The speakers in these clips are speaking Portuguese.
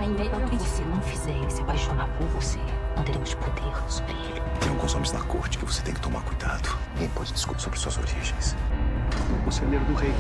E se não fizer ele se apaixonar por você, não teremos poder sobre ele. Tem alguns homens na corte que você tem que tomar cuidado. Ninguém pode discutir sobre suas origens. Você é do rei.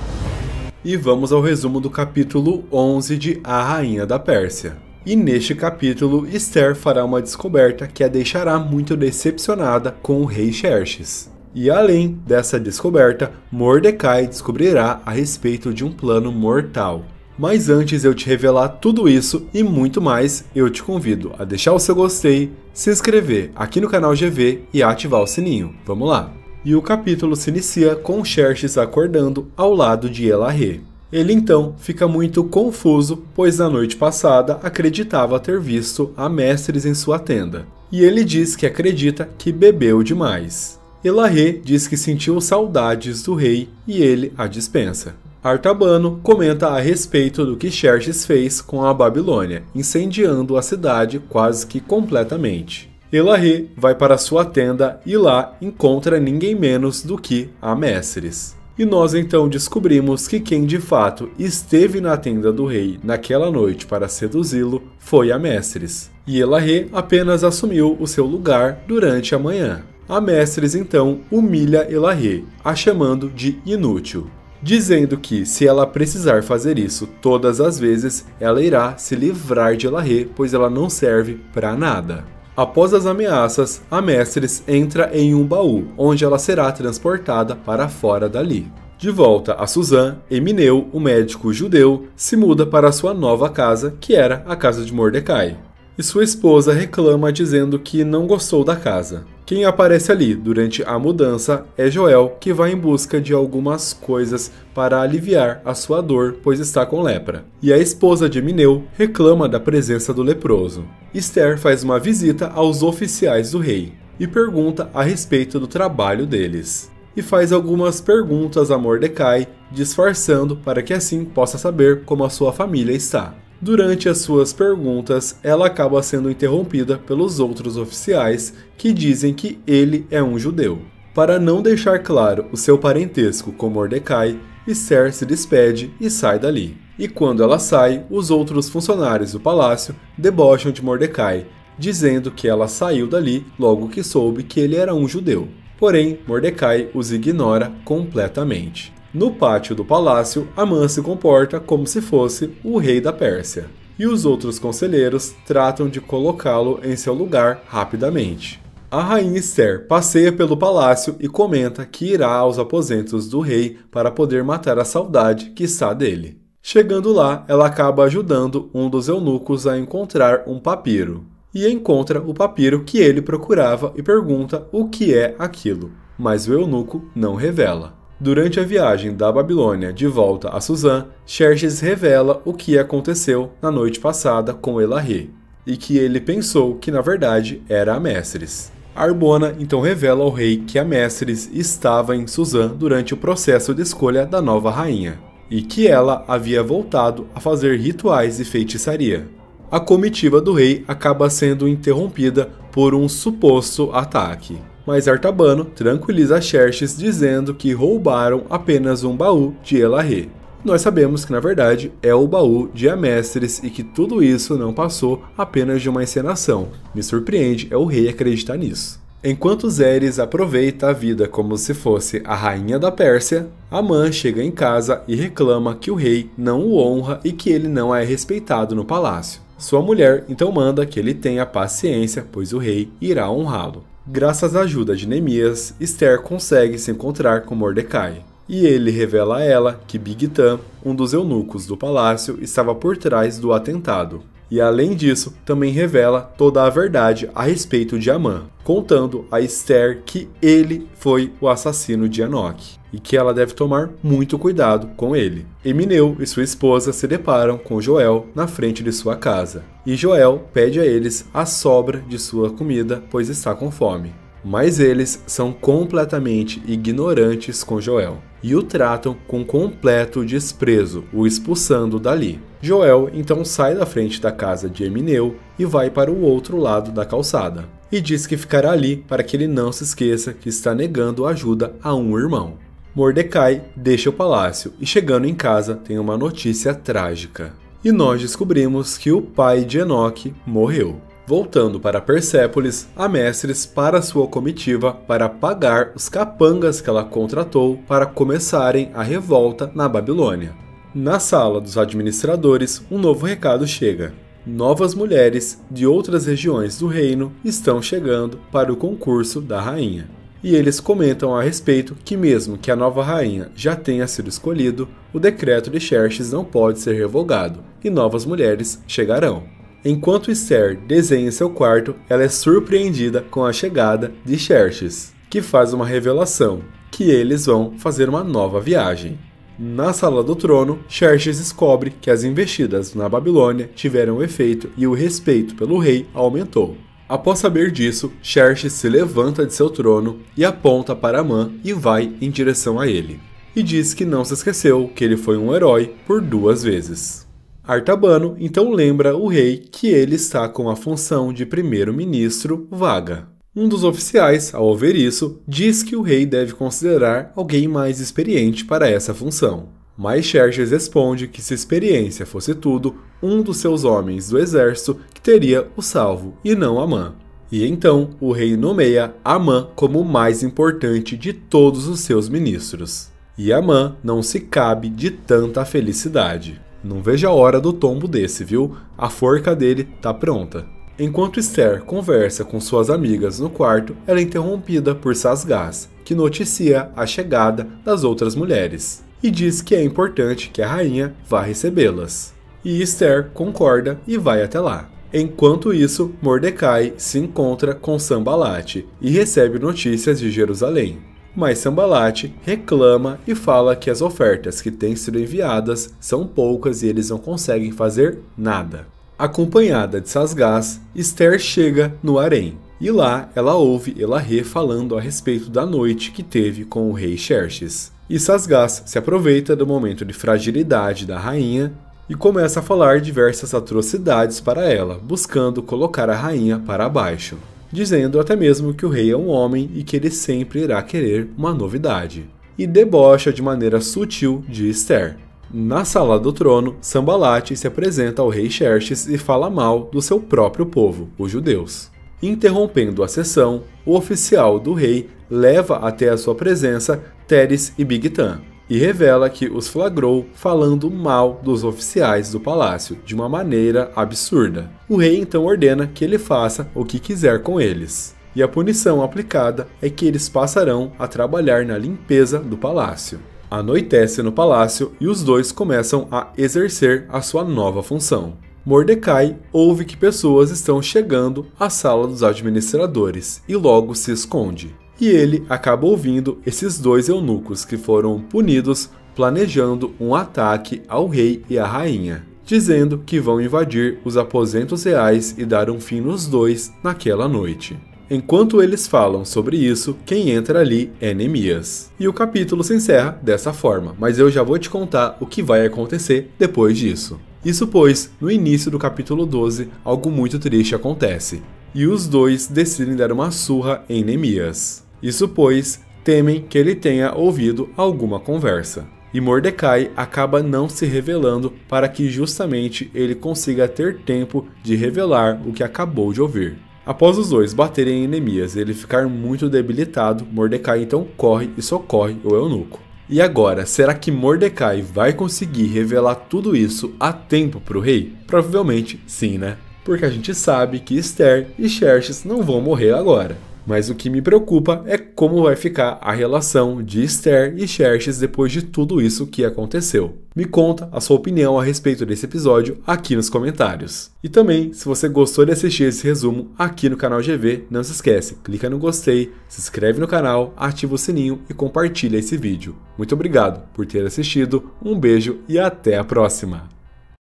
E vamos ao resumo do capítulo 11 de A Rainha da Pérsia. E neste capítulo, Esther fará uma descoberta que a deixará muito decepcionada com o rei Xerxes. E além dessa descoberta, Mordecai descobrirá a respeito de um plano mortal. Mas antes de eu te revelar tudo isso e muito mais, eu te convido a deixar o seu gostei, se inscrever aqui no canal GV e ativar o sininho. Vamos lá! E o capítulo se inicia com Xerxes acordando ao lado de Elarrê. Ele então fica muito confuso, pois na noite passada acreditava ter visto Amestris em sua tenda. E ele diz que acredita que bebeu demais. Elarrê diz que sentiu saudades do rei e ele a dispensa. Artabano comenta a respeito do que Xerxes fez com a Babilônia, incendiando a cidade quase que completamente. Elarrê vai para sua tenda e lá encontra ninguém menos do que Amestris. E nós então descobrimos que quem de fato esteve na tenda do rei naquela noite para seduzi-lo foi Amestris. E Elarrê apenas assumiu o seu lugar durante a manhã. Amestris então humilha Elarrê, a chamando de inútil, dizendo que se ela precisar fazer isso todas as vezes, ela irá se livrar de Elarrê, pois ela não serve para nada. Após as ameaças, Amestris entra em um baú, onde ela será transportada para fora dali. De volta a Suzã, Emineu, o médico judeu, se muda para sua nova casa, que era a casa de Mordecai. E sua esposa reclama dizendo que não gostou da casa. Quem aparece ali durante a mudança é Joel, que vai em busca de algumas coisas para aliviar a sua dor, pois está com lepra. E a esposa de Emineu reclama da presença do leproso. Esther faz uma visita aos oficiais do rei e pergunta a respeito do trabalho deles. E faz algumas perguntas a Mordecai, disfarçando para que assim possa saber como a sua família está. Durante as suas perguntas, ela acaba sendo interrompida pelos outros oficiais que dizem que ele é um judeu. Para não deixar claro o seu parentesco com Mordecai, Esther se despede e sai dali. E quando ela sai, os outros funcionários do palácio debocham de Mordecai, dizendo que ela saiu dali logo que soube que ele era um judeu. Porém, Mordecai os ignora completamente. No pátio do palácio, Amã se comporta como se fosse o rei da Pérsia, e os outros conselheiros tratam de colocá-lo em seu lugar rapidamente. A rainha Esther passeia pelo palácio e comenta que irá aos aposentos do rei para poder matar a saudade que está dele. Chegando lá, ela acaba ajudando um dos eunucos a encontrar um papiro, e encontra o papiro que ele procurava e pergunta o que é aquilo, mas o eunuco não revela. Durante a viagem da Babilônia de volta a Suzã, Xerxes revela o que aconteceu na noite passada com Elarrê, e que ele pensou que na verdade era Amestris. Arbona então revela ao rei que Amestris estava em Suzã durante o processo de escolha da nova rainha, e que ela havia voltado a fazer rituais de feitiçaria. A comitiva do rei acaba sendo interrompida por um suposto ataque. Mas Artabano tranquiliza Xerxes dizendo que roubaram apenas um baú de Elarrê. Nós sabemos que na verdade é o baú de Amestris e que tudo isso não passou apenas de uma encenação. Me surpreende o rei acreditar nisso. Enquanto Zeres aproveita a vida como se fosse a rainha da Pérsia, Amã chega em casa e reclama que o rei não o honra e que ele não é respeitado no palácio. Sua mulher então manda que ele tenha paciência, pois o rei irá honrá-lo. Graças à ajuda de Neemias, Esther consegue se encontrar com Mordecai. E ele revela a ela que Bigtan, um dos eunucos do palácio, estava por trás do atentado. E além disso, também revela toda a verdade a respeito de Amã, contando a Esther que ele foi o assassino de Enoque, e que ela deve tomar muito cuidado com ele. Emineu e sua esposa se deparam com Joel na frente de sua casa, e Joel pede a eles a sobra de sua comida, pois está com fome. Mas eles são completamente ignorantes com Joel e o tratam com completo desprezo, o expulsando dali. Joel então sai da frente da casa de Emineu e vai para o outro lado da calçada, e diz que ficará ali para que ele não se esqueça que está negando ajuda a um irmão. Mordecai deixa o palácio e, chegando em casa, tem uma notícia trágica. E nós descobrimos que o pai de Enoque morreu. Voltando para Persépolis, a Mestres para sua comitiva para pagar os capangas que ela contratou para começarem a revolta na Babilônia. Na sala dos administradores, um novo recado chega. Novas mulheres de outras regiões do reino estão chegando para o concurso da rainha. E eles comentam a respeito que mesmo que a nova rainha já tenha sido escolhido, o decreto de Xerxes não pode ser revogado, e novas mulheres chegarão. Enquanto Esther desenha em seu quarto, ela é surpreendida com a chegada de Xerxes, que faz uma revelação, que eles vão fazer uma nova viagem. Na sala do trono, Xerxes descobre que as investidas na Babilônia tiveram efeito e o respeito pelo rei aumentou. Após saber disso, Xerxes se levanta de seu trono e aponta para Amã e vai em direção a ele. E diz que não se esqueceu que ele foi um herói por 2 vezes. Artabano então lembra o rei que ele está com a função de primeiro-ministro vaga. Um dos oficiais, ao ouvir isso, diz que o rei deve considerar alguém mais experiente para essa função. Mas Xerxes responde que se experiência fosse tudo, um dos seus homens do exército que teria o salvo, e não Amã. E então o rei nomeia Amã como o mais importante de todos os seus ministros. E Amã não se cabe de tanta felicidade. Não vejo a hora do tombo desse, viu? A forca dele tá pronta. Enquanto Esther conversa com suas amigas no quarto, ela é interrompida por Sasgás, que noticia a chegada das outras mulheres, e diz que é importante que a rainha vá recebê-las. E Esther concorda e vai até lá. Enquanto isso, Mordecai se encontra com Sambalate e recebe notícias de Jerusalém. Mas Sambalate reclama e fala que as ofertas que têm sido enviadas são poucas e eles não conseguem fazer nada. Acompanhada de Sasgás, Esther chega no harém, e lá ela ouve Elarrê falando a respeito da noite que teve com o rei Xerxes. E Sasgás se aproveita do momento de fragilidade da rainha e começa a falar diversas atrocidades para ela, buscando colocar a rainha para baixo, dizendo até mesmo que o rei é um homem e que ele sempre irá querer uma novidade, e debocha de maneira sutil de Esther. Na sala do trono, Sambalate se apresenta ao rei Xerxes e fala mal do seu próprio povo, os judeus. Interrompendo a sessão, o oficial do rei leva até a sua presença Teres e Bigtan, e revela que os flagrou falando mal dos oficiais do palácio de uma maneira absurda. O rei então ordena que ele faça o que quiser com eles, e a punição aplicada é que eles passarão a trabalhar na limpeza do palácio. Anoitece no palácio e os dois começam a exercer a sua nova função. Mordecai ouve que pessoas estão chegando à sala dos administradores e logo se esconde. E ele acaba ouvindo esses 2 eunucos que foram punidos planejando um ataque ao rei e à rainha, dizendo que vão invadir os aposentos reais e dar um fim nos 2 naquela noite. Enquanto eles falam sobre isso, quem entra ali é Neemias. E o capítulo se encerra dessa forma, mas eu já vou te contar o que vai acontecer depois disso. Isso pois, no início do capítulo 12, algo muito triste acontece, e os 2 decidem dar uma surra em Neemias. Isso pois, temem que ele tenha ouvido alguma conversa. E Mordecai acaba não se revelando para que justamente ele consiga ter tempo de revelar o que acabou de ouvir. Após os 2 baterem em Neemias e ele ficar muito debilitado, Mordecai então corre e socorre o eunuco. E agora, será que Mordecai vai conseguir revelar tudo isso a tempo para o rei? Provavelmente sim, né? Porque a gente sabe que Esther e Xerxes não vão morrer agora. Mas o que me preocupa é como vai ficar a relação de Esther e Xerxes depois de tudo isso que aconteceu. Me conta a sua opinião a respeito desse episódio aqui nos comentários. E também, se você gostou de assistir esse resumo aqui no canal GV, não se esquece, clica no gostei, se inscreve no canal, ativa o sininho e compartilha esse vídeo. Muito obrigado por ter assistido, um beijo e até a próxima!